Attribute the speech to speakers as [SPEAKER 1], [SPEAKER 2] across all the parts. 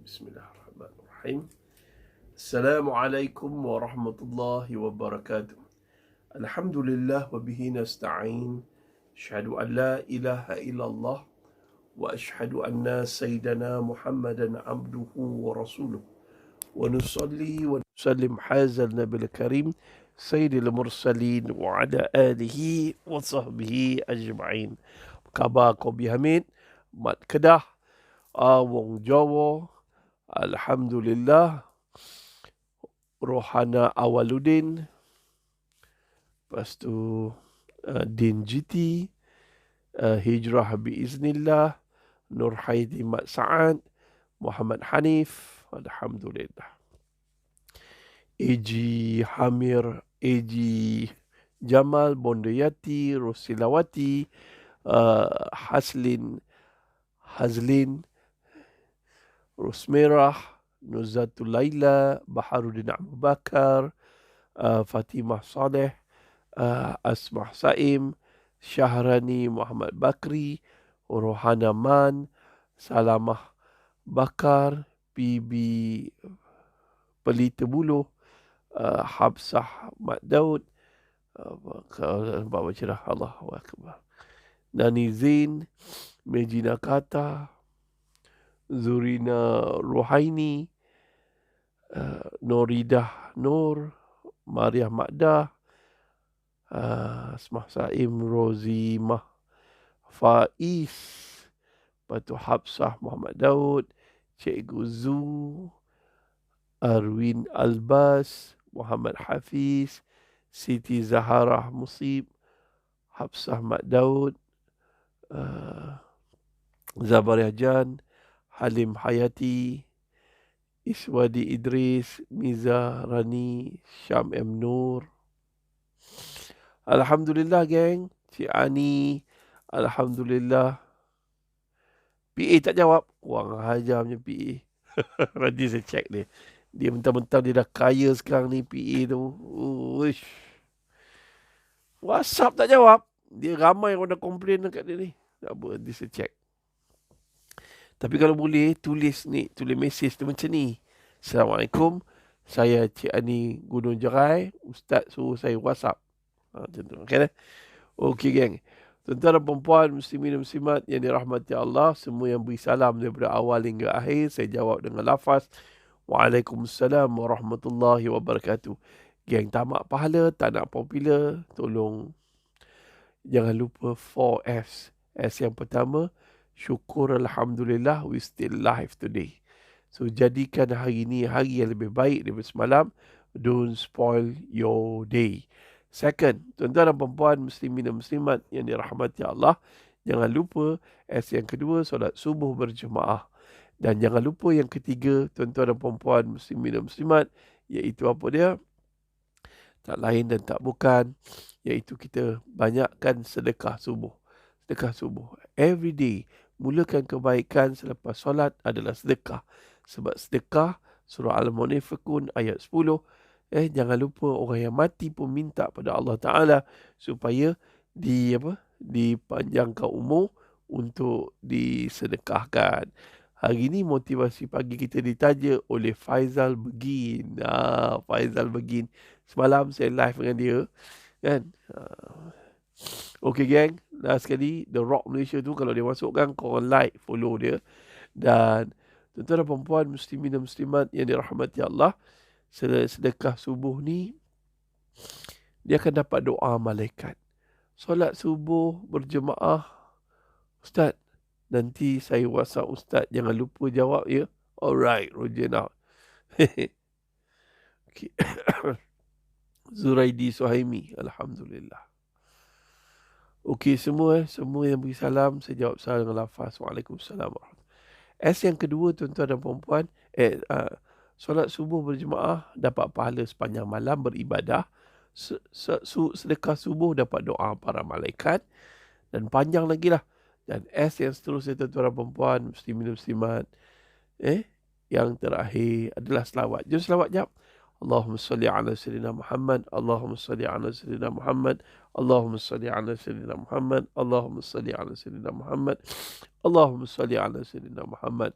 [SPEAKER 1] Bismillahirrahmanirrahim. Assalamualaikum warahmatullahi wabarakatuh. Alhamdulillah wa bihi nasta'in. Asyhadu an la ilaha illallah wa asyhadu anna sayyidana Muhammadan abduhu wa rasuluh. Wa nusalli wa nusallim hazal nabil karim sayyidil mursalin wa ala alihi wa sahbihi ajma'in. Khabar kau bihamid mat Kedah, wong Jawa. Alhamdulillah, Rohana Awaluddin, lepas tu Din GT, Hijrah Biiznillah, Nur Haidi Mat Sa'ad, Muhammad Hanif, Alhamdulillah. AG Hamir, AG Jamal, Bondayati, Rosilawati, Hazlin, Rosmerah, Nuzatul Laila, Baharuddin Abu Bakar, Fatimah Saleh, Asmah Saim, Syahrani Muhammad Bakri, Rohana Man, Salamah Bakar, Bibi Pelita Buluh, Habsah Mat Daud, baca dah, Allahu Akbar. Nani Zain, Mejina Kata, Zurina Ruhaini, Noridah Nur, Mariah Makdah, Asmah Saim, Rozimah Faiz, Batu Habsah Muhammad Daud, Cikgu Zu, Arwin Albas, Muhammad Hafiz, Siti Zaharah Musib, Habsah Mat Daud, Zabariah Jan, Halim Hayati, Iswadi Idris, Miza Rani, Syam M. Nur. Alhamdulillah, geng. Cik Ani, Alhamdulillah. PA tak jawab. Kurang hajar punya PA. Nanti saya check dia. Dia mentang-mentang dia dah kaya sekarang ni, PA tu. Uish. WhatsApp tak jawab. Dia ramai orang dah komplain dekat dia ni. Tak apa, nanti saya check. Tapi kalau boleh, tulis mesej tu macam ni. Assalamualaikum, saya Cik Ani Gunung Jerai. Ustaz suruh saya WhatsApp. Macam tu. Okay, okey, geng. Tuan-tuan dan perempuan, muslimin dan muslimat yang dirahmati Allah, semua yang beri salam daripada awal hingga akhir, saya jawab dengan lafaz Waalaikumsalam warahmatullahi wabarakatuh. Geng, tamak pahala, tak nak popular, tolong jangan lupa 4S. S yang pertama, syukur Alhamdulillah we still alive today. So jadikan hari ini hari yang lebih baik daripada semalam. Don't spoil your day. Second, tuan-tuan dan perempuan, muslimin dan muslimat yang dirahmati Allah, jangan lupa S yang kedua, solat subuh berjemaah. Dan jangan lupa yang ketiga, tuan-tuan dan perempuan, muslimin dan muslimat, iaitu apa dia? Tak lain dan tak bukan, iaitu kita banyakkan sedekah subuh. Sedekah subuh. Every day, mulakan kebaikan selepas solat adalah sedekah. Sebab sedekah, surah Al-Munafiqun ayat 10, jangan lupa orang yang mati pun minta pada Allah Ta'ala supaya dipanjangkan umur untuk disedekahkan. Hari ini motivasi pagi kita ditaja oleh Faizal Begin. Faizal Begin. Semalam saya live dengan dia. Kan? Okay, geng. Last sekali, The Rock Malaysia tu kalau dia masuk kan, korang like, follow dia. Dan tuan-tuan dan perempuan, muslimin dan muslimat yang dirahmati Allah, sedekah subuh ni, dia akan dapat doa malaikat. Solat subuh berjemaah, Ustaz, nanti saya WhatsApp Ustaz, jangan lupa jawab ya. Alright, Roger now. Okay. Zuraidi Suhaimi, Alhamdulillah. Okey, semua yang beri salam, saya jawab salam dengan lafaz Waalaikumsalam. S yang kedua, tuan-tuan dan perempuan, solat subuh berjemaah dapat pahala sepanjang malam beribadah. Sedekah subuh dapat doa para malaikat. Dan panjang lagi lah. Dan S yang seterusnya, tuan-tuan dan perempuan, muslimin dan muslimat, yang terakhir adalah selawat. Jom selawat jap. Allahumma salli ala sayyidina Muhammad, Allahumma salli ala sayyidina Muhammad, Allahumma salli ala sayyidina Muhammad, Allahumma salli ala sayyidina Muhammad, Allahumma salli ala sayyidina Muhammad,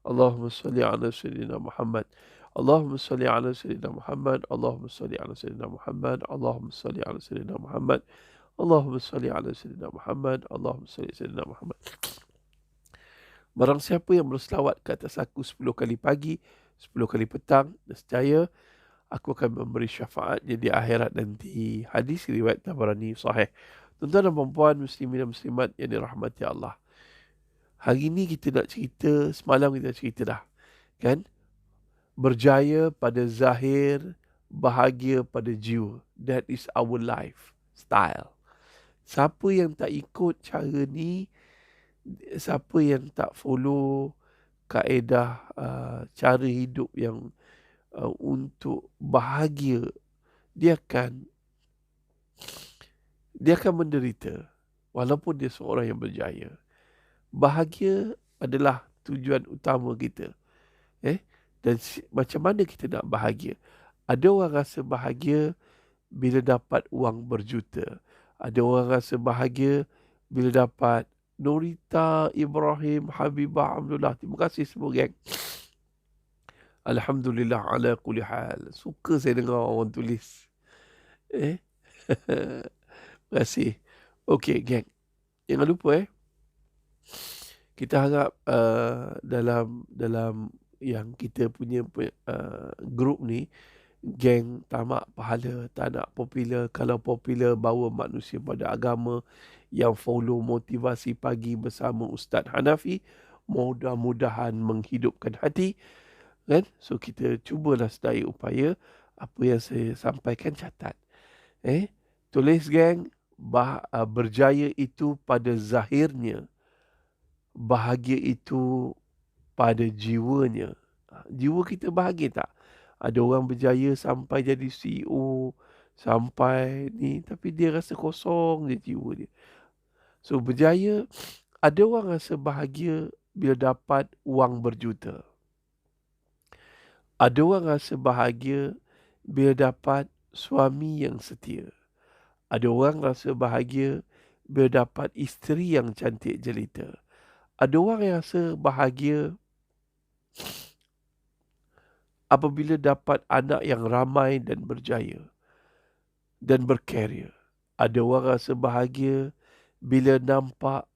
[SPEAKER 1] Allahumma salli ala Sayyidina Muhammad. Allahumma salli ala Sayyidina Muhammad. Allahumma salli ala Sayyidina Muhammad. Allahumma salli ala Sayyidina Muhammad. Allahumma salli ala Sayyidina Muhammad. Allahumma salli ala Sayyidina Muhammad. Barang siapa yang berselawat ke atas aku 10 kali pagi, 10 kali petang, nescaya aku akan memberi syafaatnya di akhirat nanti. Hadis riwayat Tabarani sahih. Tuan-tuan dan puan muslimin dan muslimat yang dirahmati Allah. Hari ini kita nak cerita, semalam kita cerita dah. Kan? Berjaya pada zahir, bahagia pada jiwa. That is our life style. Siapa yang tak ikut cara ni, siapa yang tak follow kaedah cara hidup yang untuk bahagia, dia akan menderita walaupun dia seorang yang berjaya. Bahagia adalah tujuan utama kita. Dan macam mana kita nak bahagia? Ada orang rasa bahagia bila dapat wang berjuta. Ada orang rasa bahagia bila dapat Norita, Ibrahim, Habibah, Alhamdulillah. Terima kasih semua geng. Alhamdulillah ala kulli hal. Suka saya dengar orang tulis. Terima kasih. Okey geng. Jangan lupa kita harap dalam yang kita punya grup ni, geng tamak pahala, tak nak popular. Kalau popular, bawa manusia pada agama, yang follow motivasi pagi bersama Ustaz Hanafi, mudah-mudahan menghidupkan hati. Kan? So kita cubalah sedaya upaya. Apa yang saya sampaikan, catat. Tulis geng, berjaya itu pada zahirnya, bahagia itu pada jiwanya. Jiwa kita bahagia tak? Ada orang berjaya sampai jadi CEO, sampai ni, tapi dia rasa kosong je jiwa dia. So berjaya, ada orang rasa bahagia bila dapat wang berjuta. Ada orang rasa bahagia bila dapat suami yang setia. Ada orang rasa bahagia bila dapat isteri yang cantik jelita. Ada orang yang rasa bahagia apabila dapat anak yang ramai dan berjaya dan berkarier. Ada orang rasa bahagia bila nampak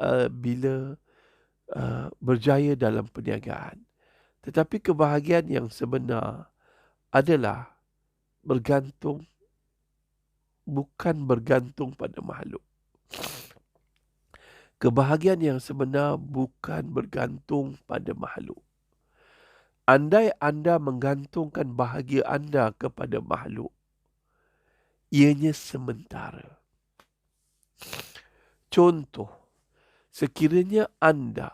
[SPEAKER 1] berjaya dalam perniagaan. Tetapi kebahagiaan yang sebenar adalah bukan bergantung pada makhluk. Kebahagiaan yang sebenar bukan bergantung pada makhluk. Andai anda menggantungkan bahagia anda kepada makhluk, ianya sementara. Contoh, sekiranya anda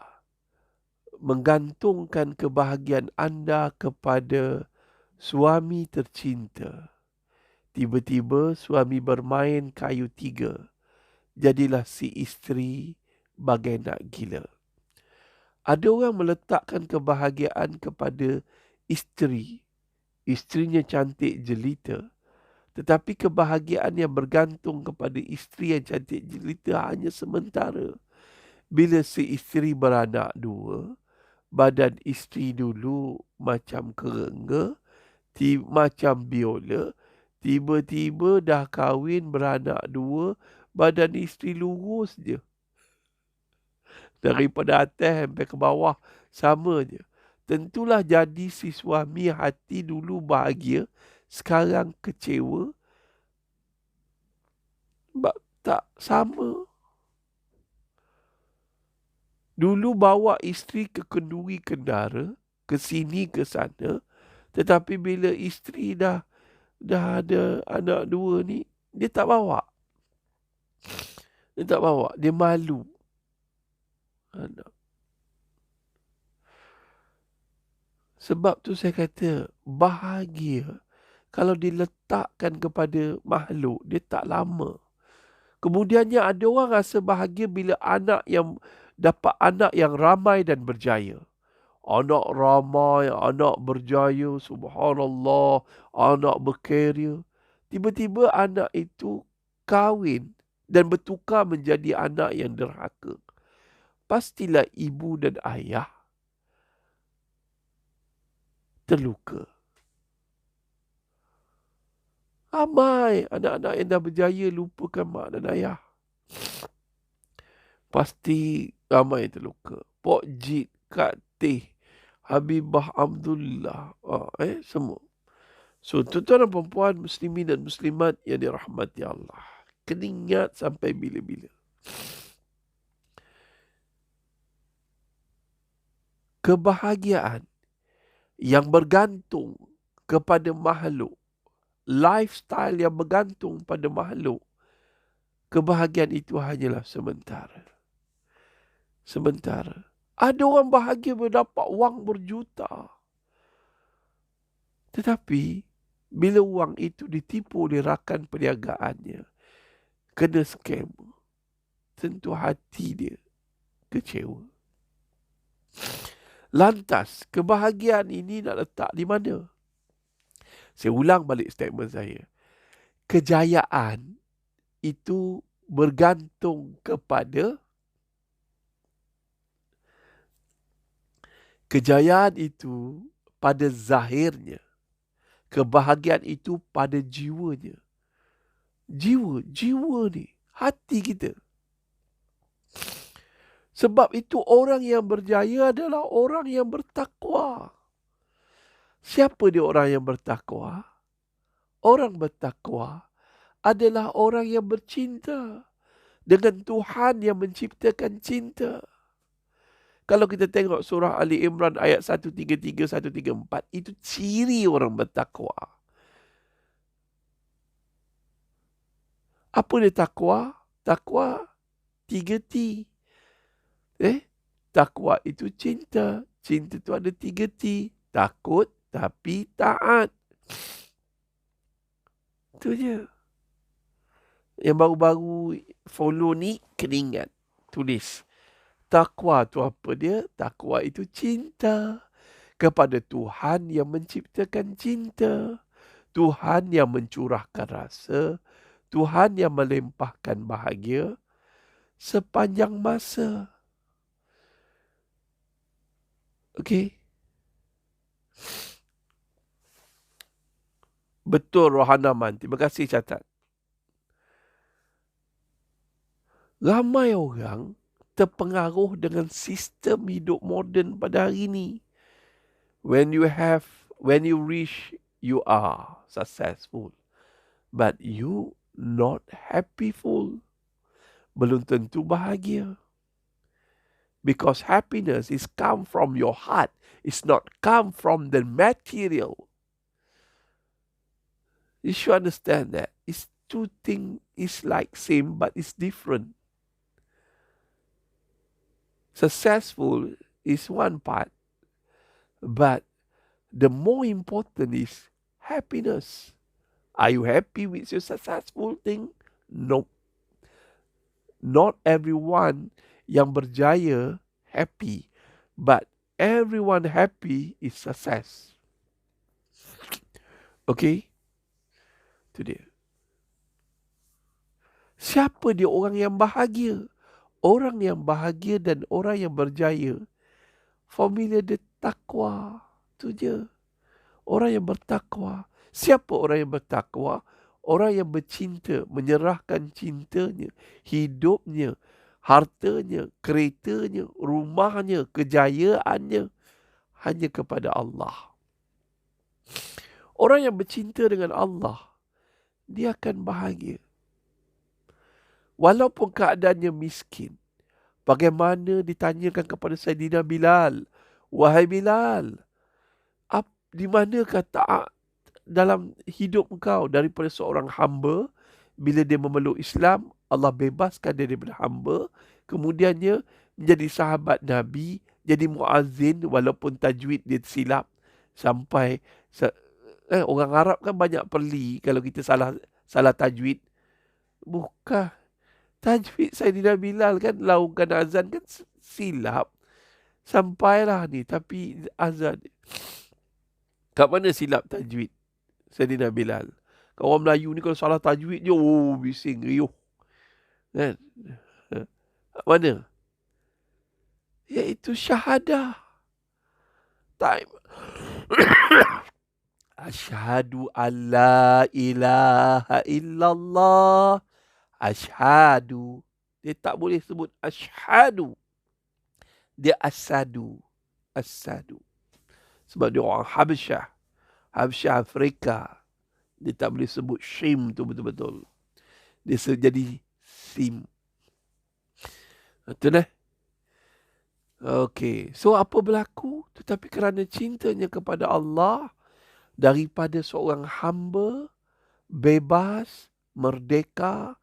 [SPEAKER 1] menggantungkan kebahagiaan anda kepada suami tercinta, tiba-tiba suami bermain kayu 3, jadilah si isteri bagai nak gila. Ada orang meletakkan kebahagiaan kepada isteri. Isterinya cantik jelita. Tetapi kebahagiaan yang bergantung kepada isteri yang cantik jelita hanya sementara. Bila si isteri beranak 2, badan isteri dulu macam kerengga, macam biola. Tiba-tiba dah kahwin beranak 2, badan isteri lurus je. Daripada atas sampai ke bawah sama je. Tentulah jadi si suami hati dulu bahagia, sekarang kecewa. Tak sama. Dulu bawa isteri ke kenduri kendara, ke sini ke sana. Tetapi bila isteri dah ada anak 2 ni, dia tak bawa. Dia malu. Sebab tu saya kata, bahagia kalau diletakkan kepada makhluk, dia tak lama. Kemudiannya ada orang rasa bahagia bila dapat anak yang ramai dan berjaya. Anak ramai, anak berjaya, subhanallah, anak berkarier. Tiba-tiba anak itu kahwin dan bertukar menjadi anak yang derhaka. Pastilah ibu dan ayah terluka. Ramai anak-anak yang dah berjaya lupakan mak dan ayah. Pasti ramai yang terluka. Pok Jit, Kak Teh, Habibah Abdullah, semua. So, tuan-tuan dan perempuan, muslimin dan muslimat yang dirahmati Allah, kena ingat sampai bila-bila. Kebahagiaan yang bergantung kepada makhluk, lifestyle yang bergantung pada makhluk, kebahagiaan itu hanyalah sementara. Sementara. Ada orang bahagia mendapat wang berjuta. Tetapi, bila wang itu ditipu oleh rakan perniagaannya, kena scam, tentu hati dia kecewa. Lantas, kebahagiaan ini nak letak di mana? Saya ulang balik statement saya. Kejayaan itu bergantung kepada kejayaan itu pada zahirnya. Kebahagiaan itu pada jiwanya. Jiwa ni, hati kita. Sebab itu orang yang berjaya adalah orang yang bertakwa. Siapa dia orang yang bertakwa? Orang bertakwa adalah orang yang bercinta dengan Tuhan yang menciptakan cinta. Kalau kita tengok surah Ali Imran ayat 133, 134, itu ciri orang bertakwa. Apa dia takwa? Takwa 3T. Takwa itu cinta. Cinta itu ada 3T. Takut tapi taat. Itu je. Yang baru-baru follow ni, kena ingat. Tulis. Takwa tu apa dia? Takwa itu cinta kepada Tuhan yang menciptakan cinta. Tuhan yang mencurahkan rasa. Tuhan yang melimpahkan bahagia sepanjang masa. Okey? Betul, Rohana Man. Terima kasih catat. Ramai orang terpengaruh dengan sistem hidup moden pada hari ini. When you reach, you are successful. But you not happy full. Belum tentu bahagia. Because happiness is come from your heart. It's not come from the material. You should understand that. It's two things, it's like same, but it's different. Successful is one part. But the more important is happiness. Are you happy with your successful thing? No. Not everyone yang berjaya happy. But everyone happy is success. Okay? Itu dia. Siapa dia orang yang bahagia? Orang yang bahagia dan orang yang berjaya, formula dia takwa. Itu je. Orang yang bertakwa. Siapa orang yang bertakwa? Orang yang bercinta, menyerahkan cintanya, hidupnya, hartanya, keretanya, rumahnya, kejayaannya hanya kepada Allah. Orang yang bercinta dengan Allah, dia akan bahagia. Walaupun keadaannya miskin. Bagaimana ditanyakan kepada Sayyidina Bilal, wahai Bilal, di manakah taat dalam hidup engkau daripada seorang hamba? Bila dia memeluk Islam, Allah bebaskan dia daripada hamba. Kemudiannya menjadi sahabat Nabi, jadi muazzin walaupun tajwid dia silap. Sampai orang Arab kan banyak perli kalau kita salah tajwid. Bukan. Tajwid Sayyidina Bilal kan, laukan azan kan silap. Sampailah ni, tapi azan. Kat mana silap tajwid Sayyidina Bilal? Kalau orang Melayu ni kalau salah tajwid je, bising, riuh. Kan? Mana? Iaitu syahadah. Time. Asyhadu an la ilaha illallah. Asyhadu. Dia tak boleh sebut asyhadu. Dia asadu. Asadu. Sebab dia orang Habsyah. Habsyah Afrika. Dia tak boleh sebut shim tu betul-betul. Dia jadi sim. Betul. Okey. So apa berlaku? Tetapi kerana cintanya kepada Allah, daripada seorang hamba, bebas, merdeka,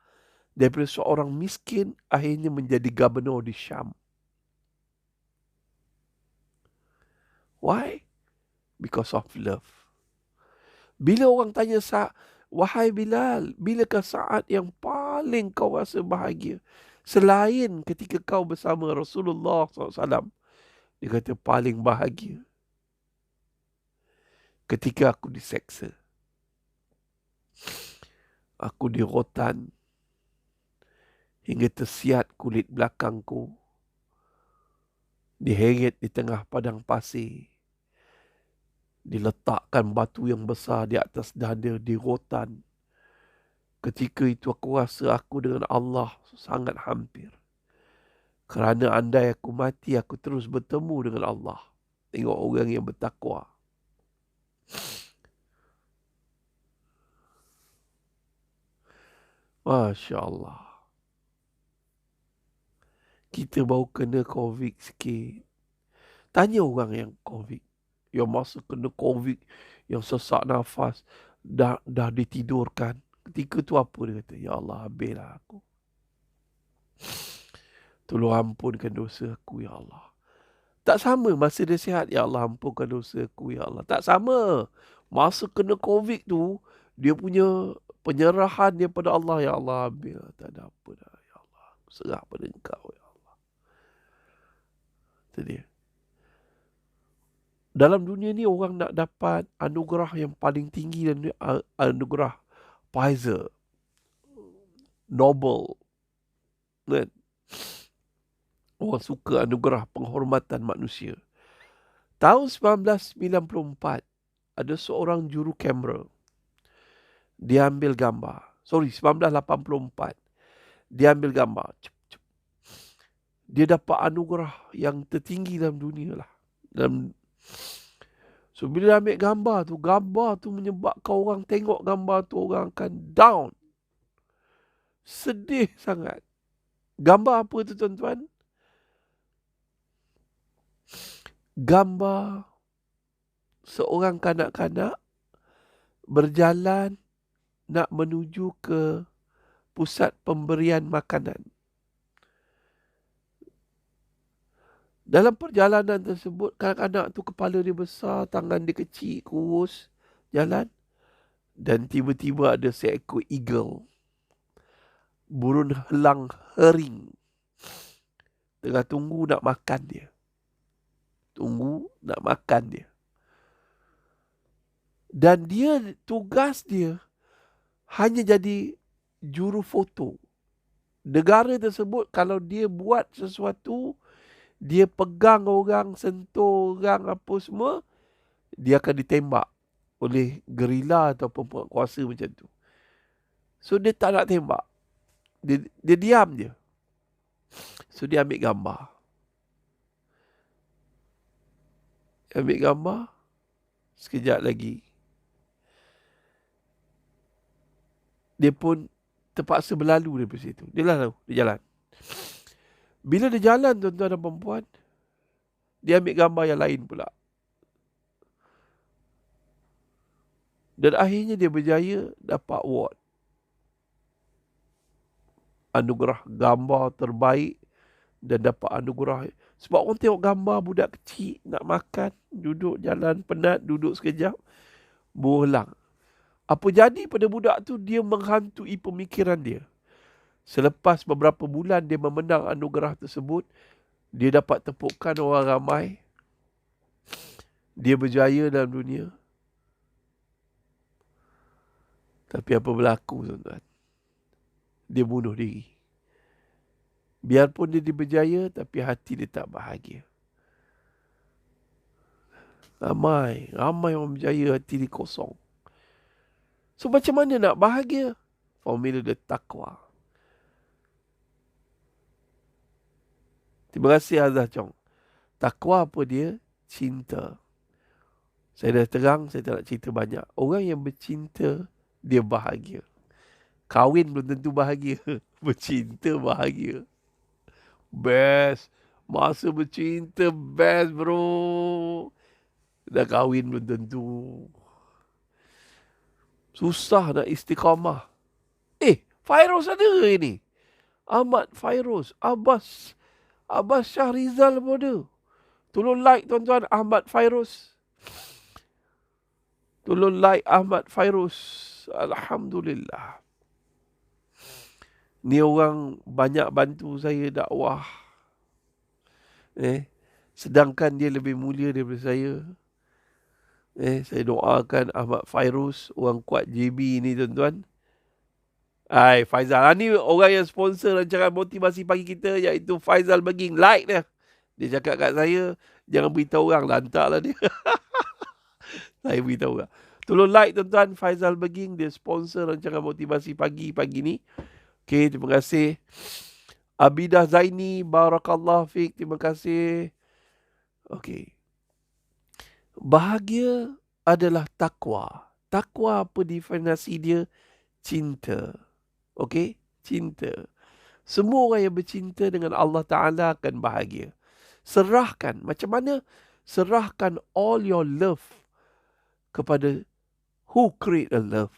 [SPEAKER 1] daripada seorang miskin, akhirnya menjadi gubernur di Syam. Why? Because of love. Bila orang tanya, wahai Bilal, bilakah saat yang paling kau rasa bahagia? Selain ketika kau bersama Rasulullah SAW. Dia kata paling bahagia ketika aku diseksa. Aku dirotan hingga tersiat kulit belakangku. Diheret di tengah padang pasir. Diletakkan batu yang besar di atas dada, dirotan. Ketika itu aku rasa aku dengan Allah sangat hampir. Kerana andai aku mati, aku terus bertemu dengan Allah. Tengok orang yang bertakwa. Masya Allah. Kita baru kena COVID sikit. Tanya orang yang COVID. Yang masa kena COVID, yang sesak nafas, dah ditidurkan. Ketika tu apa dia kata? Ya Allah, habislah aku. Tolong ampunkan dosa aku, Ya Allah. Tak sama masa dia sihat, Ya Allah, ampunkan dosa aku, Ya Allah. Tak sama. Masa kena COVID tu, dia punya penyerahan dia pada Allah, Ya Allah, habislah. Tak ada apa dah, Ya Allah. Aku serah pada Engkau, Ya Allah. Itu dia. Dalam dunia ni orang nak dapat anugerah yang paling tinggi dan anugerah Pfizer, Nobel, kan? Orang suka anugerah penghormatan manusia. Tahun 1994, ada seorang juru kamera. Dia ambil gambar. 1984. Dia ambil gambar. Dia dapat anugerah yang tertinggi dalam dunia lah. So bila dia ambil gambar tu menyebabkan orang tengok gambar tu, orang akan down. Sedih sangat. Gambar apa tu tuan-tuan? Gambar seorang kanak-kanak berjalan nak menuju ke pusat pemberian makanan. Dalam perjalanan tersebut, kanak-kanak tu kepala dia besar, tangan dia kecil, kurus, jalan. Dan tiba-tiba ada seekor eagle, burung helang hering, tengah tunggu nak makan dia. Dan tugas dia hanya jadi juru foto. Negara tersebut kalau dia buat sesuatu, dia pegang orang, sentuh orang, apa semua, dia akan ditembak oleh gerila ataupun penguasa macam tu. So dia tak nak tembak. Dia diam je. So dia ambil gambar. Sekejap lagi dia pun terpaksa berlalu daripada situ. Dia jalan. Bila dia jalan, tuan-tuan dan perempuan, dia ambil gambar yang lain pula. Dan akhirnya dia berjaya dapat award. Anugerah gambar terbaik dan dapat anugerah. Sebab orang tengok gambar budak kecil nak makan, duduk jalan penat, duduk sekejap, bolang. Apa jadi pada budak tu? Dia menghantui pemikiran dia. Selepas beberapa bulan dia memenang anugerah tersebut, dia dapat tepukan orang ramai. Dia berjaya dalam dunia. Tapi apa berlaku, tuan-tuan? Dia bunuh diri. Biarpun dia berjaya, tapi hati dia tak bahagia. Ramai orang berjaya hati dia kosong. So macam mana nak bahagia? Formula dia takwa. Terima kasih Azhar Chong. Takwa apa dia? Cinta. Saya dah terang, saya tak nak cerita banyak. Orang yang bercinta, dia bahagia. Kahwin belum tentu bahagia. Bercinta bahagia. Best. Masa bercinta best bro. Dah kahwin belum tentu. Susah nak istiqamah. Fairuz ada ini. Ahmad Fairuz. Abbas Syahrizal pun ada. Tolong like tuan-tuan Ahmad Fairuz. Tolong like Ahmad Fairuz. Alhamdulillah. Ni orang banyak bantu saya dakwah. Sedangkan dia lebih mulia daripada saya. Saya doakan Ahmad Fairuz, orang kuat JB ni tuan-tuan. Faizal. Ni orang yang sponsor rancangan motivasi pagi kita, iaitu Faizal Beging. Like dia. Dia cakap kat saya, jangan beritahu orang. Lantaklah dia. Saya beritahu orang. Tolong like tuan-tuan. Faizal Beging, dia sponsor rancangan motivasi pagi ni. Okay, terima kasih. Abidah Zaini, barakallah fiq. Terima kasih. Okay. Bahagia adalah takwa. Takwa apa definisi dia? Cinta. Okay? Cinta. Semua orang yang bercinta dengan Allah Ta'ala akan bahagia. Serahkan. Macam mana? Serahkan all your love kepada who create a love.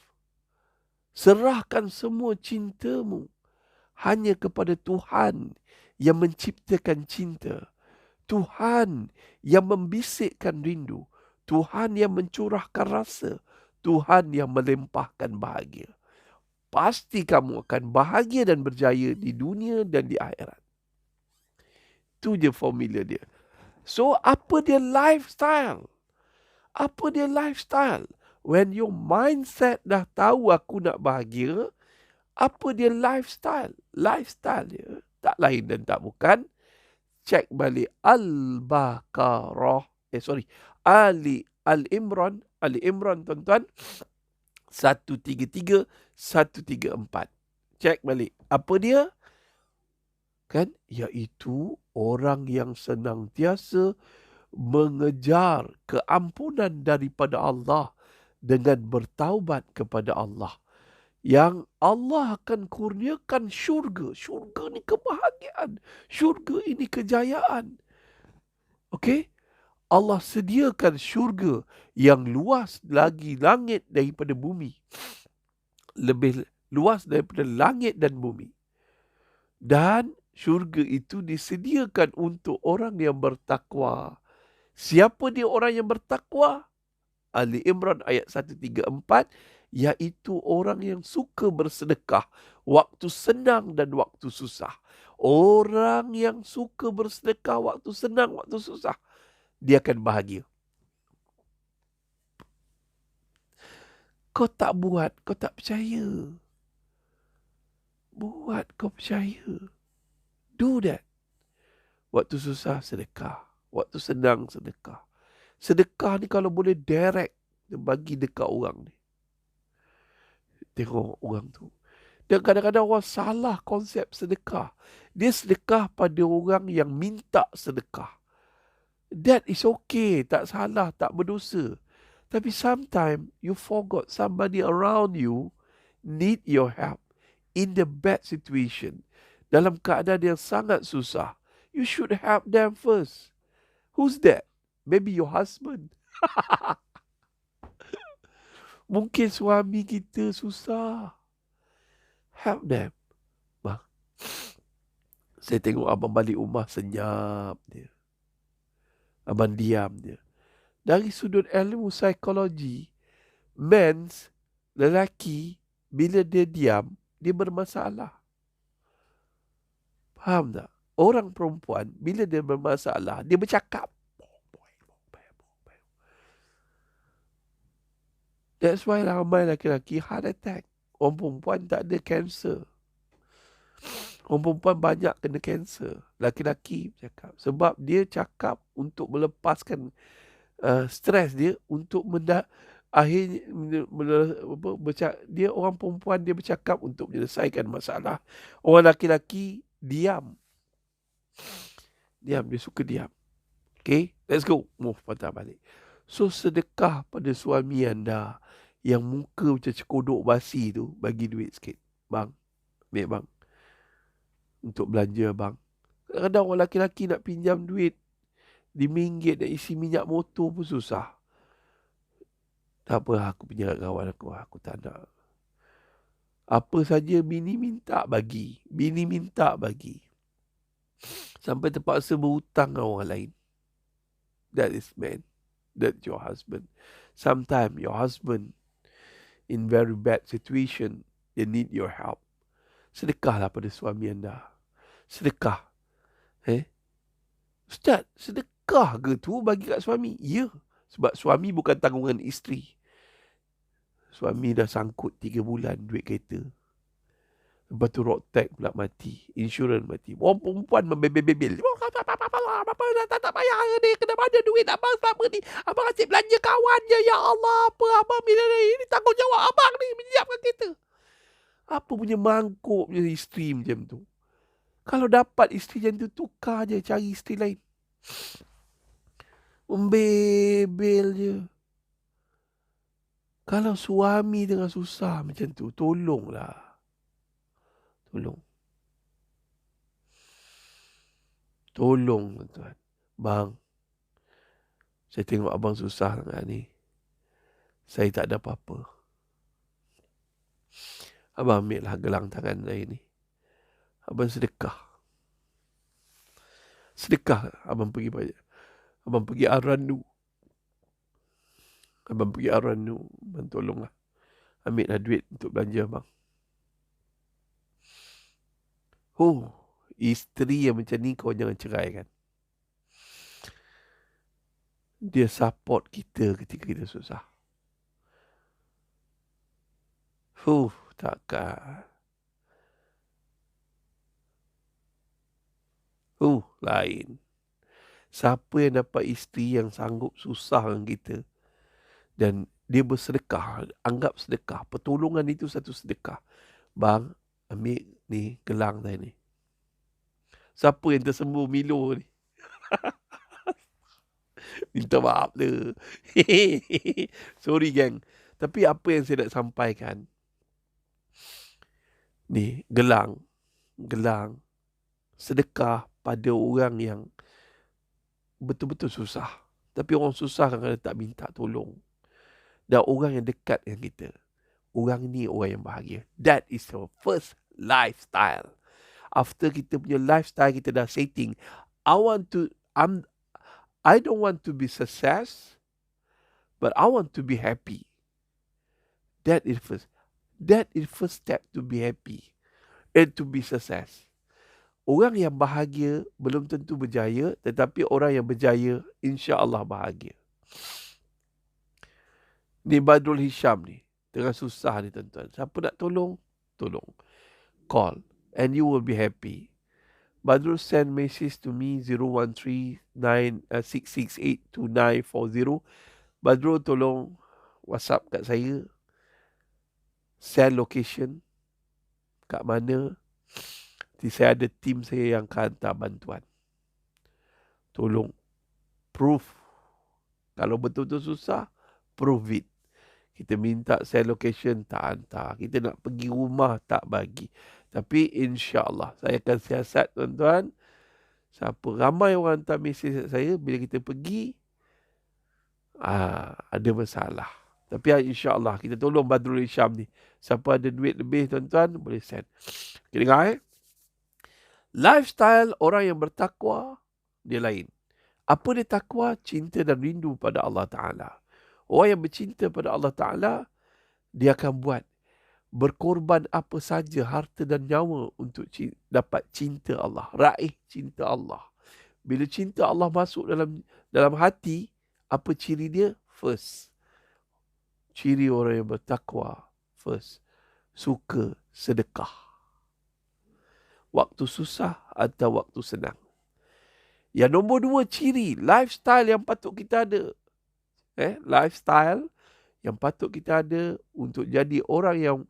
[SPEAKER 1] Serahkan semua cintamu hanya kepada Tuhan yang menciptakan cinta. Tuhan yang membisikkan rindu. Tuhan yang mencurahkan rasa. Tuhan yang melimpahkan bahagia. Pasti kamu akan bahagia dan berjaya di dunia dan di akhirat. Itu je formula dia. So, apa dia lifestyle? Apa dia lifestyle? When your mindset dah tahu aku nak bahagia, apa dia lifestyle? Lifestyle dia tak lain dan tak bukan. Cek balik Al-Baqarah. Al-Imran. Al-Imran tuan-tuan. 133, 134. Cek balik. Apa dia? Kan? Iaitu orang yang senantiasa mengejar keampunan daripada Allah dengan bertaubat kepada Allah. Yang Allah akan kurniakan syurga. Syurga ni kebahagiaan. Syurga ini kejayaan. Okey? Allah sediakan syurga yang luas lagi langit daripada bumi. Lebih luas daripada langit dan bumi. Dan syurga itu disediakan untuk orang yang bertakwa. Siapa dia orang yang bertakwa? Ali Imran ayat 134, iaitu orang yang suka bersedekah waktu senang dan waktu susah. Orang yang suka bersedekah waktu senang, waktu susah, dia akan bahagia. Kau tak buat, kau tak percaya. Buat, kau percaya. Do that. Waktu susah, sedekah. Waktu senang, sedekah. Sedekah ni kalau boleh direct, dia bagi dekat orang ni. Tengok orang tu. Dan kadang-kadang orang salah konsep sedekah. Dia sedekah pada orang yang minta sedekah. That is okay. Tak salah, tak berdosa. Tapi sometimes you forgot somebody around you need your help in the bad situation. Dalam keadaan yang sangat susah. You should help them first. Who's that? Maybe your husband. Mungkin suami kita susah. Help them. Saya tengok abang balik rumah senyap dia. Abang diam dia. Dari sudut ilmu psikologi, lelaki, bila dia diam, dia bermasalah. Faham tak? Orang perempuan, bila dia bermasalah, dia bercakap. That's why ramai lelaki heart attack. Orang perempuan tak ada kanser. Orang perempuan banyak kena kanser. Laki-laki bercakap. Sebab dia cakap untuk melepaskan stres dia untuk akhirnya dia orang perempuan dia bercakap untuk menyelesaikan masalah. Orang laki-laki diam, dia suka diam. Okay, let's go, move patah balik. So sedekah pada suami anda yang muka macam cekodok basi tu, bagi duit sikit. Bang, ambil bang, untuk belanja bang. Kadang-kadang orang laki-laki nak pinjam duit RM5 nak isi minyak motor pun susah. Tak apa, aku punya kawan aku tak nak. Apa saja bini minta bagi. Bini minta bagi. Sampai terpaksa berhutang dengan orang lain. That is man. That's your husband. Sometimes your husband in very bad situation, they need your help. Sedekahlah pada suami anda. Sedekah. Ustaz, sedekah ke tu bagi kat suami? Ya. Sebab suami bukan tanggungan isteri. Suami dah sangkut 3 bulan duit kereta. Lepas tu road tag pula mati. Insurans mati. Orang perempuan membebel-bebel. Apa tak payah ni. Kena mana duit abang selama ni. Abang asyik belanja kawan je. Ya Allah. Apa abang bila ni. Ini tanggungjawab abang ni. Menyiapkan kereta. Apa punya mangkuk punya isteri macam tu. Kalau dapat isteri macam tu, tukar je. Cari isteri lain. Membebel je. Kalau suami tengah susah macam tu, tolonglah. Tolong. Tolong, tuan. Bang, saya tengok abang susah sangat ni. Saya tak ada apa-apa. Abang ambil lah gelang tangan saya ni. Abang sedekah. Sedekah abang pergi banyak. Abang pergi Aranu. Abang pergi Aranu. Abang tolonglah. Ambil lah duit untuk belanja abang. Oh, isteri yang macam ni kau jangan cerai kan. Dia support kita ketika kita susah. Takkan. Lain. Siapa yang dapat isteri yang sanggup susah dengan kita dan dia bersedekah, anggap sedekah. Pertolongan itu satu sedekah. Bang, ambil ni gelang saya ni. Siapa yang tersembur Milo ni? Minta maaf le. Sorry gang. Tapi apa yang saya nak sampaikan, ni gelang sedekah pada orang yang betul-betul susah. Tapi orang susah kadang-kadang tak minta tolong. Dan orang yang dekat dengan kita, orang ni orang yang bahagia. That is the first lifestyle. After kita punya lifestyle kita dah setting, I don't want to be success, but I want to be happy. That is first step to be happy and to be success. Orang yang bahagia belum tentu berjaya, tetapi orang yang berjaya insya-Allah bahagia. Ni Badrul Hisham ni, tengah susah ni tuan-tuan. Siapa nak tolong? Tolong. Call and you will be happy. Badrul send message to me 01396682940. Badrul tolong WhatsApp kat saya. Send location kat mana. Nanti saya ada tim saya yang akan hantar bantuan. Tolong proof. Kalau betul-betul susah, prove it. Kita minta send location, tak hantar. Kita nak pergi rumah, tak bagi. Tapi insya-Allah saya akan siasat tuan-tuan. Siapa ramai orang hantar mesej saya, bila kita pergi, ada masalah. Tapi insya-Allah kita tolong Badrul Hisham ni. Siapa ada duit lebih tuan-tuan, boleh send. Kita dengar Lifestyle orang yang bertakwa, dia lain. Apa dia takwa? Cinta dan rindu pada Allah Ta'ala. Orang yang bercinta pada Allah Ta'ala, dia akan buat berkorban apa saja harta dan nyawa untuk dapat cinta Allah, raih cinta Allah. Bila cinta Allah masuk dalam hati, apa ciri dia? First, ciri orang yang bertakwa, first, suka sedekah. Waktu susah atau waktu senang. Yang nombor 2 ciri, lifestyle yang patut kita ada. lifestyle yang patut kita ada untuk jadi orang yang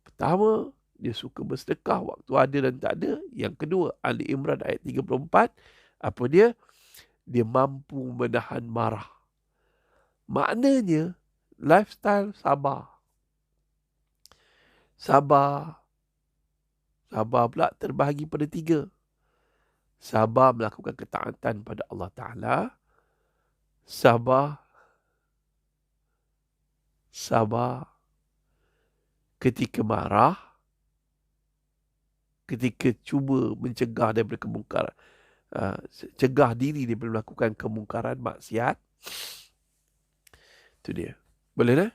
[SPEAKER 1] pertama, dia suka bersedekah waktu ada dan tak ada. Yang kedua, Ali Imran ayat 34, apa dia? Dia mampu menahan marah. Maknanya, lifestyle sabar. Sabar pula terbahagi pada 3. Sabar melakukan ketaatan pada Allah Ta'ala. Sabar ketika marah. Ketika cuba mencegah daripada kemungkaran. Cegah diri daripada melakukan kemungkaran maksiat. Itu dia. Boleh tak?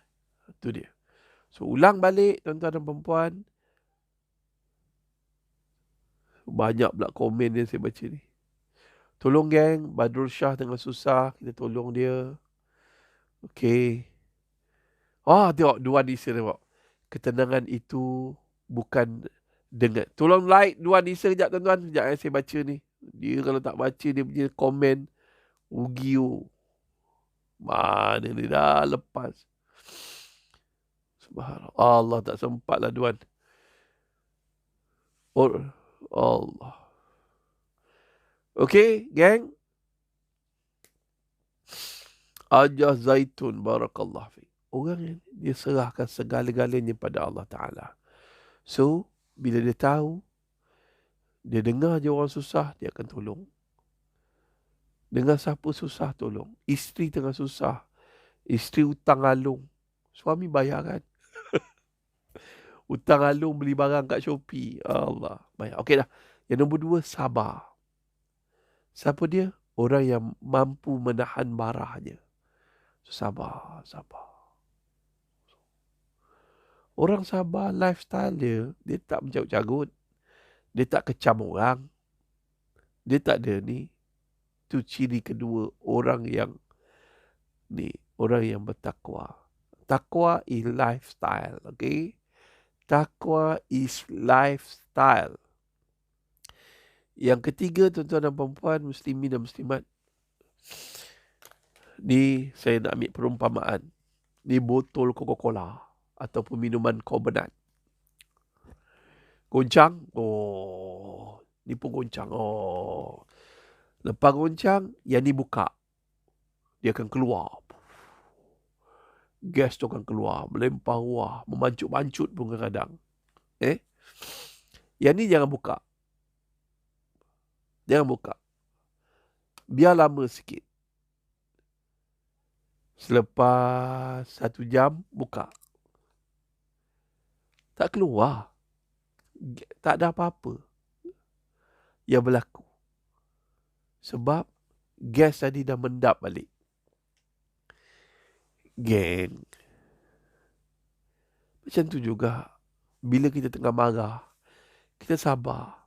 [SPEAKER 1] Itu dia. So, ulang balik tuan-tuan dan perempuan. Banyak pula komen yang saya baca ni. Tolong geng, Badrul Shah tengah susah. Kita tolong dia. Okay. Tengok. Dua Nisa tengok. Ketenangan itu bukan dengan. Tolong like Dua Nisa kejap tuan-tuan. Sekejap saya baca ni. Dia kalau tak baca dia punya komen. Ugio. Mana ni dah lepas. Subhanallah. Allah tak sempat lah Duan. Allah. Okay, gang. Ajah Zaitun, barakallah fi. Orang yang dia serahkan segala-galanya pada Allah Ta'ala. So, bila dia tahu, dia dengar je orang susah, dia akan tolong. Dengar siapa susah, tolong. Isteri tengah susah. Isteri hutang alung. Suami bayar kan? Hutang alung beli barang kat Shopee. Allah, bayar. Okey dah. Yang nombor 2, sabar. Siapa dia? Orang yang mampu menahan marahnya. Sabar. Orang sabar, lifestyle dia tak mencarut-carut. Dia tak kecam orang. Dia tak ada ni. Itu ciri kedua orang yang bertakwa. Takwa is lifestyle, okay? Takwa is lifestyle. Yang ketiga, tuan-tuan dan perempuan, muslimin dan muslimat. Ni saya nak ambil perumpamaan. Ni botol Coca-Cola ataupun minuman karbonat. Goncang. Ni pun goncang. Lepas goncang, yang ni buka. Dia akan keluar. Gas tu akan keluar. Melempar ruah. Memancut-mancut pun kadang-kadang. Yang ni jangan buka. Biar lama sikit. Selepas 1 jam, buka. Tak keluar. Tak ada apa-apa yang berlaku. Sebab gas tadi dah mendap balik. Geng. Macam tu juga. Bila kita tengah marah, kita sabar.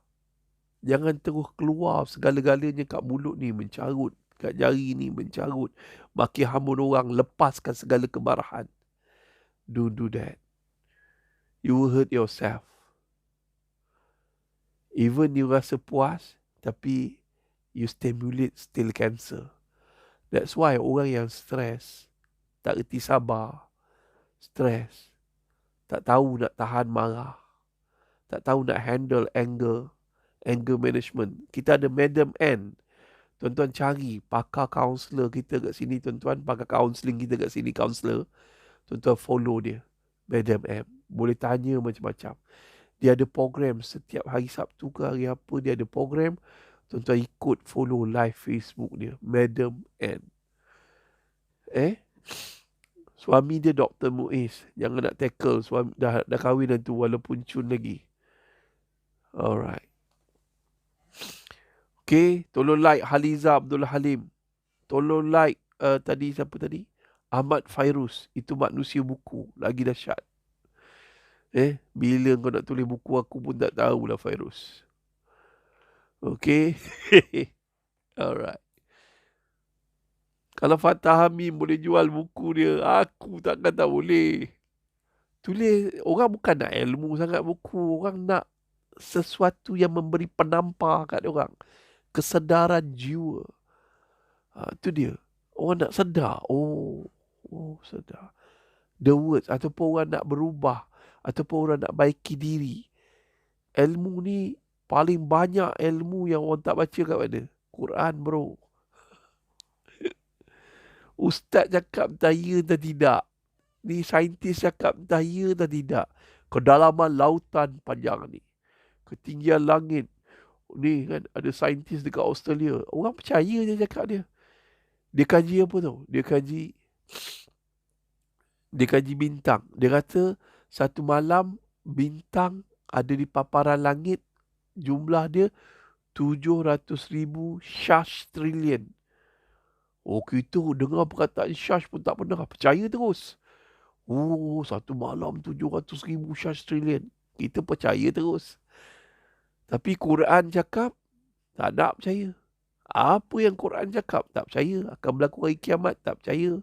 [SPEAKER 1] Jangan terus keluar segala-galanya kat mulut ni mencarut. Kat jari ni mencarut. Maki hambur orang, lepaskan segala kemarahan. Don't do that. You will hurt yourself. Even you rasa puas, tapi you stimulate still cancer. That's why orang yang stres, tak reti sabar, stres, tak tahu nak tahan marah, tak tahu nak handle anger management. Kita ada Madam N. Tuan-tuan cari pakar kaunselor kita kat sini, tuan-tuan, pakar counselling kita kat sini, kaunselor. Tuan-tuan follow dia, Madam M. Boleh tanya macam-macam. Dia ada program setiap hari Sabtu ke hari apa, dia ada program. Tuan-tuan ikut follow live Facebook dia, Madam N. Suami dia Dr. Muiz. Jangan nak tackle suami, dah kahwin dah tu walaupun cun lagi. Alright. Okay, tolong like Haliza Abdul Halim. Tolong like tadi siapa tadi? Ahmad Fairuz. Itu manusia buku. Lagi dahsyat. Bila kau nak tulis buku aku pun tak tahulah Fairuz. Okay. Alright. Kalau Fatah Hamim boleh jual buku dia, aku takkan tak boleh. Tulis, orang bukan nak ilmu sangat buku. Orang nak sesuatu yang memberi penampar kat orang. Kesedaran jiwa. Itu dia. Orang nak sedar. Sedar. The words. Ataupun orang nak berubah. Ataupun orang nak baiki diri. Ilmu ni paling banyak ilmu yang orang tak baca kat mana? Quran, bro. Ustaz cakap entah ya entah tidak. Ni saintis cakap entah ya entah tidak. Kedalaman lautan panjang ni. Ketinggian langit. Ni kan ada saintis dekat Australia. Orang percaya je cakap dia. Dia kaji apa tau? Dia kaji bintang. Dia kata satu malam bintang ada di paparan langit. Jumlah dia 700,000 syash trillion. Kita dengar perkataan syash pun tak pernah. Percaya terus. Satu malam 700,000 syash trillion. Kita percaya terus. Tapi Quran cakap, tak nak percaya. Apa yang Quran cakap, tak percaya. Akan berlaku hari kiamat, tak percaya.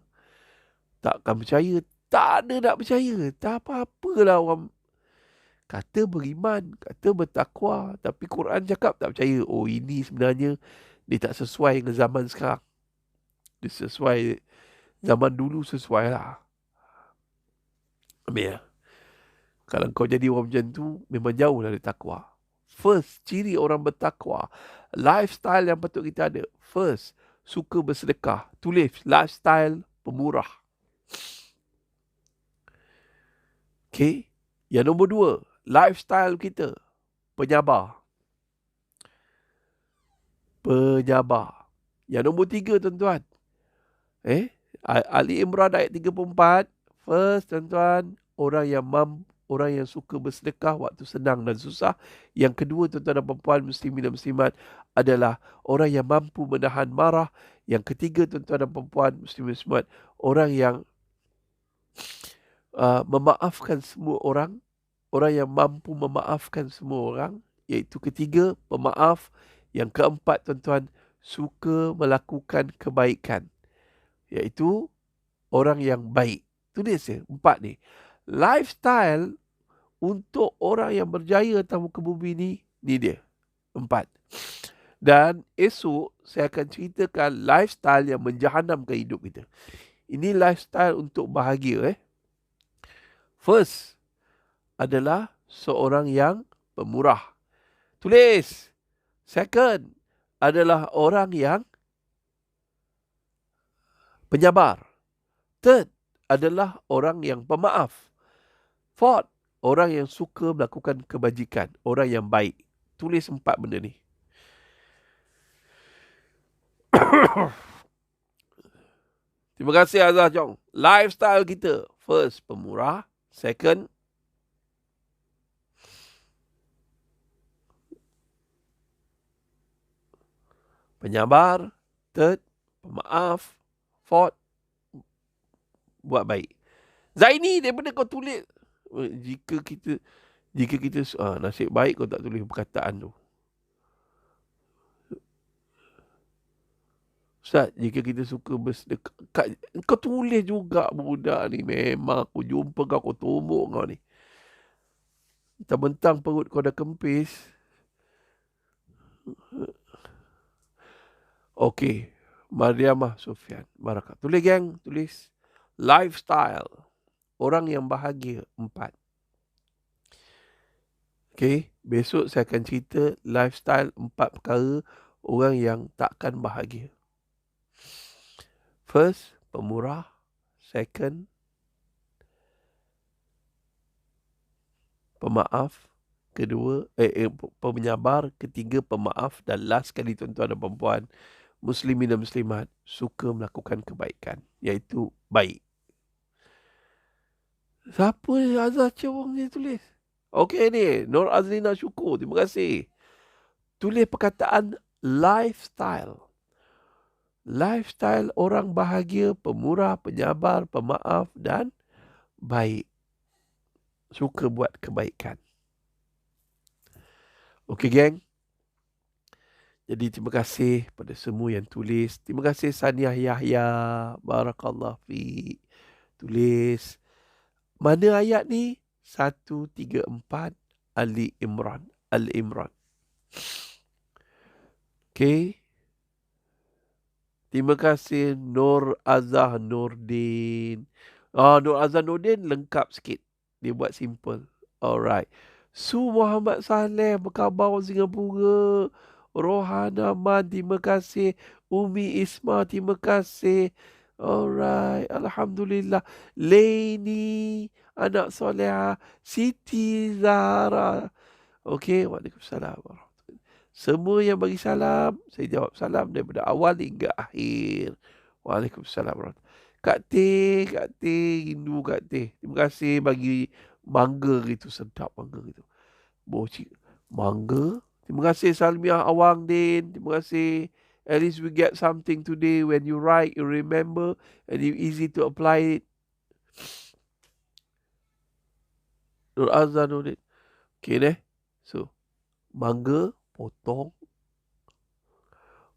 [SPEAKER 1] Tak akan percaya. Tak ada nak percaya. Tak apa-apalah orang kata beriman, kata bertakwa. Tapi Quran cakap tak percaya. Ini sebenarnya dia tak sesuai dengan zaman sekarang. Dia sesuai, zaman dulu sesuai lah. Ya. Kalau kau jadi orang macam tu, memang jauh dari takwa. First, ciri orang bertakwa. Lifestyle yang patut kita ada. First, suka bersedekah. Tulis, lifestyle pemurah. Okay. Yang nombor 2, lifestyle kita, penyabar. Penyabar. Yang nombor 3, tuan-tuan. Ali Imran ayat 34. First, tuan-tuan, orang yang suka bersedekah waktu senang dan susah. Yang kedua, tuan-tuan dan puan-puan, muslimin dan muslimat, adalah orang yang mampu menahan marah. Yang ketiga, tuan-tuan dan puan-puan, muslimin dan muslimat, orang yang memaafkan semua orang. Orang yang mampu memaafkan semua orang. Iaitu ketiga, pemaaf. Yang keempat, tuan-tuan, suka melakukan kebaikan. Iaitu orang yang baik. Tulis ya, 4 ni. Lifestyle untuk orang yang berjaya atas muka bumi ni dia. 4. Dan esok saya akan ceritakan lifestyle yang menjahanamkan hidup kita. Ini lifestyle untuk bahagia. First adalah seorang yang pemurah. Tulis. Second adalah orang yang penyabar. Third adalah orang yang pemaaf. Fourth, orang yang suka melakukan kebajikan. Orang yang baik. Tulis 4 benda ni. Terima kasih Azhar Chong. Lifestyle kita. First, pemurah. Second, penyabar. Third, pemaaf. Fourth, buat baik. Zaini, daripada kau tulis, jika kita nasib baik kau tak tulis perkataan tu. Ustaz, jika kita suka bersedekah, kau tulis juga budak ni. Memang aku jumpa kau tumbuk kau ni. Mentang-mentang perut kau dah kempis. Okey. Mariamah Sofian. Barakah. Tulis gang. Tulis. Lifestyle. Orang yang bahagia. 4. Okey. Besok saya akan cerita lifestyle 4 perkara orang yang takkan bahagia. First, pemurah. Second, pemaaf. Kedua, penyabar. Ketiga, pemaaf. Dan last kali, tuan-tuan dan puan-puan, muslimin dan muslimat, suka melakukan kebaikan. Iaitu baik. Siapa Azhar Chong ni tulis? Okey ni, Nur Azlina Syukur. Terima kasih. Tulis perkataan lifestyle. Lifestyle orang bahagia, pemurah, penyabar, pemaaf dan baik. Suka buat kebaikan. Okey geng. Jadi terima kasih pada semua yang tulis. Terima kasih Saniah Yahya. Barakallah fi. Tulis. Mana ayat ni? 134 Ali Imran. Al-Imran. Okey. Terima kasih Nur Azhar Nordin. Nur Azhar Nordin lengkap sikit. Dia buat simple. Alright. Su Muhammad Saleh, apa khabar orang Singapura? Rohana Man, terima kasih. Umi Isma, terima kasih. Alright. Alhamdulillah. Laini, anak soleha. Siti Zahra. Okey. Waalaikumsalam. Semua yang bagi salam, saya jawab salam daripada awal hingga akhir. Waalaikumsalam. Kak T, rindu Kak T. Terima kasih bagi mangga gitu, sedap mangga gitu. Bocik mangga. Terima kasih Salmiah Awang Din. Terima kasih. At least we get something today. When you write, you remember, and you easy to apply it. Nur Azhar Nudin. Okay deh. So, mangga, potong,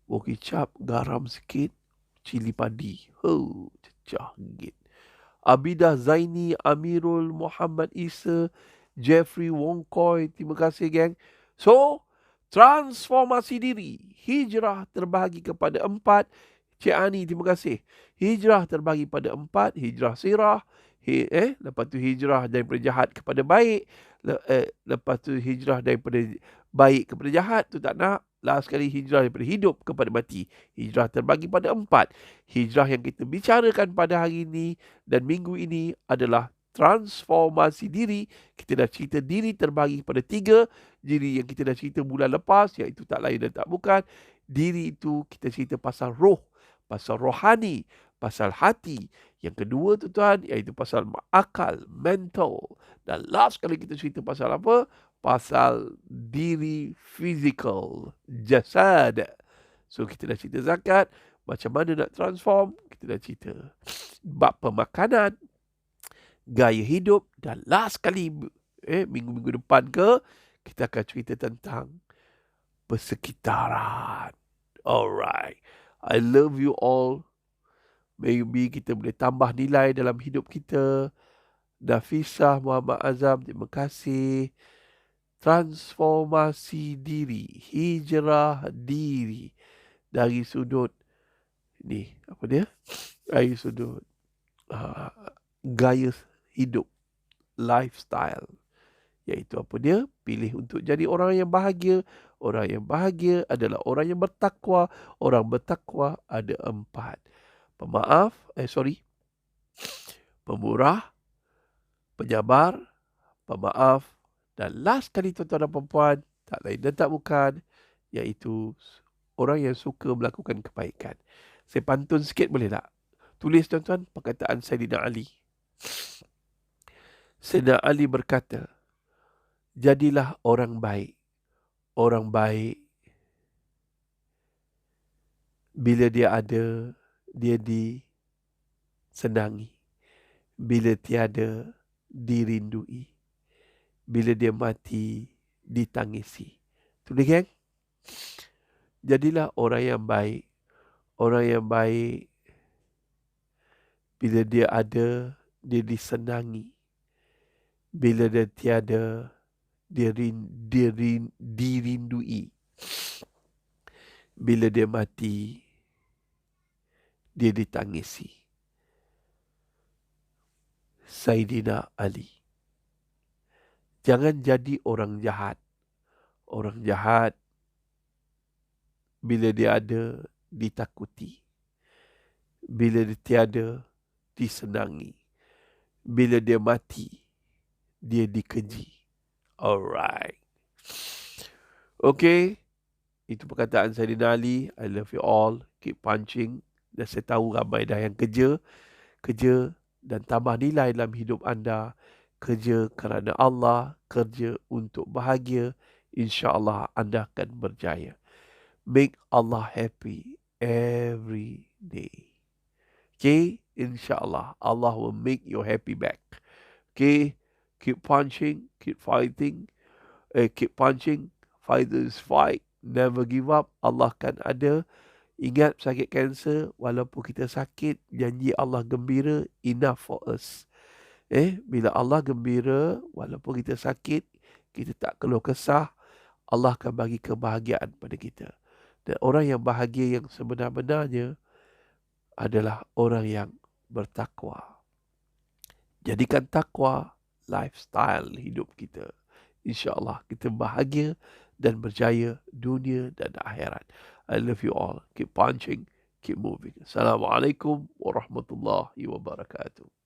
[SPEAKER 1] bawang kicap, garam sikit, cili padi. Cecah git. Abidah Zaini, Amirul Muhammad Isa, Jeffrey Wongkoy. Terima kasih, geng. So, transformasi diri. Hijrah terbahagi kepada 4. Cik Ani, terima kasih. Hijrah terbahagi pada 4. Hijrah sirah. Lepas tu hijrah daripada jahat kepada baik. Lepas tu hijrah daripada baik kepada jahat. Tu tak nak. Last sekali hijrah daripada hidup kepada mati. Hijrah terbagi pada 4. Hijrah yang kita bicarakan pada hari ini dan minggu ini adalah transformasi diri. Kita dah cerita diri terbagi pada 3. Diri yang kita dah cerita bulan lepas, iaitu tak lain dan tak bukan. Diri itu kita cerita pasal roh, pasal rohani, pasal hati. Yang kedua tu tuan, iaitu pasal akal, mental. Dan last kali kita cerita pasal apa? Pasal diri fizikal, jasad. So kita dah cerita zakat, macam mana nak transform, kita dah cerita bab pemakanan, gaya hidup, dan last kali minggu-minggu depan kita akan cerita tentang persekitaran. Alright. I love you all. Maybe kita boleh tambah nilai dalam hidup kita. Nafisah Muhammad Azam, terima kasih. Transformasi diri, hijrah diri dari sudut ni, apa dia? Dari sudut gaya hidup, lifestyle. Iaitu apa dia? Pilih untuk jadi orang yang bahagia. Orang yang bahagia adalah orang yang bertakwa. Orang bertakwa ada 4. Pemurah, penyabar, pemaaf, dan last kali tuan-tuan dan perempuan, tak lain dan tak bukan, iaitu orang yang suka melakukan kebaikan. Saya pantun sikit boleh tak? Tulis tuan-tuan perkataan Sayyidina Ali. Sayyidina Ali berkata, jadilah orang baik. Orang baik bila dia ada, dia disenangi. Bila tiada, dirindui. Bila dia mati, ditangisi. Tulis, geng. Jadilah orang yang baik. Orang yang baik bila dia ada, dia disenangi. Bila dia tiada, dia dirindui. Bila dia mati, dia ditangisi. Sayyidina Ali. Jangan jadi orang jahat. Orang jahat bila dia ada, ditakuti. Bila dia tiada, disenangi. Bila dia mati, dia dikeji. Alright. Okay. Itu perkataan Sayyidina Ali. I love you all. Keep punching. Dan saya tahu ramai dah yang kerja dan tambah nilai dalam hidup anda. Kerja kerana Allah, kerja untuk bahagia. InsyaAllah anda akan berjaya. Make Allah happy every day. Okay? InsyaAllah Allah will make you happy back. Okay? Keep punching, keep fighting. Keep punching. Fighters fight. Never give up. Allah kan ada. Ingat sakit kanser, walaupun kita sakit, janji Allah gembira, enough for us. Bila Allah gembira, walaupun kita sakit, kita tak keluh kesah, Allah akan bagi kebahagiaan pada kita. Dan orang yang bahagia yang sebenar-benarnya, adalah orang yang bertakwa. Jadikan takwa lifestyle hidup kita. InsyaAllah kita bahagia dan berjaya dunia dan akhirat. I love you all. Keep punching, keep moving. Assalamualaikum warahmatullahi wabarakatuh.